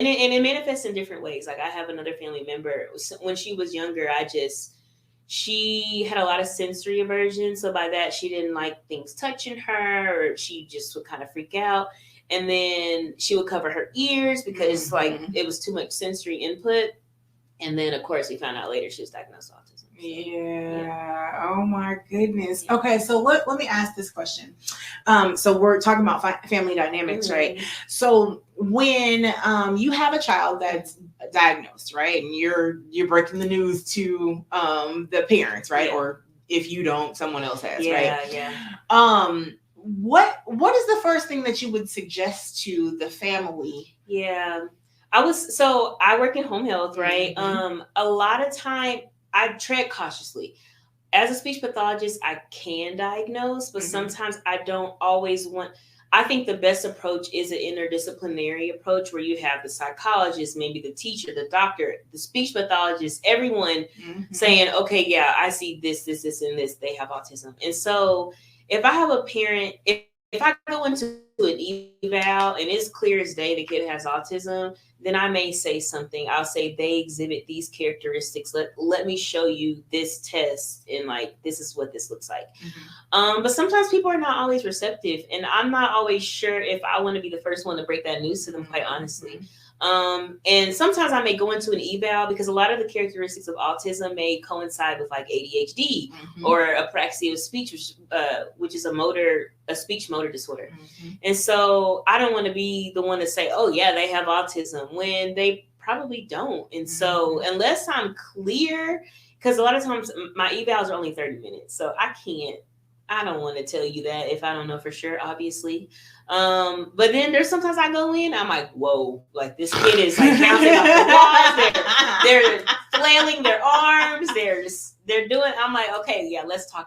it manifests in different ways. Like I have another family member, when she was younger, she had a lot of sensory aversion. So by that, she didn't like things touching her, or she just would kind of freak out. And then she would cover her ears because like it was too much sensory input. And then of course we found out later she was diagnosed with autism. So, yeah. Oh my goodness. Yeah. Okay, so let me ask this question. So we're talking about family dynamics, right? So when you have a child that's diagnosed, right, and you're breaking the news to the parents, right, or if you don't, someone else has, right? What is the first thing that you would suggest to the family? I work in home health, right? A lot of time I tread cautiously. As a speech pathologist, I can diagnose, but sometimes I don't always want. I think the best approach is an interdisciplinary approach where you have the psychologist, maybe the teacher, the doctor, the speech pathologist, everyone saying, okay, yeah, I see this, and this, they have autism. And so if I have a parent, if I go into an eval and it's clear as day the kid has autism, then I may say something. I'll say they exhibit these characteristics. Let me show you this test, and like this is what this looks like. But sometimes people are not always receptive, and I'm not always sure if I want to be the first one to break that news to them, quite honestly. And sometimes I may go into an eval because a lot of the characteristics of autism may coincide with like ADHD or apraxia of speech, which is a speech motor disorder. And so I don't want to be the one to say, oh yeah, they have autism, when they probably don't. And so unless I'm clear, because a lot of times my evals are only 30 minutes, so I don't want to tell you that if I don't know for sure, obviously. But then there's sometimes I go in, I'm like, whoa, like this kid is like bouncing off the walls. They're flailing their arms. They're doing, I'm like, okay, yeah, let's talk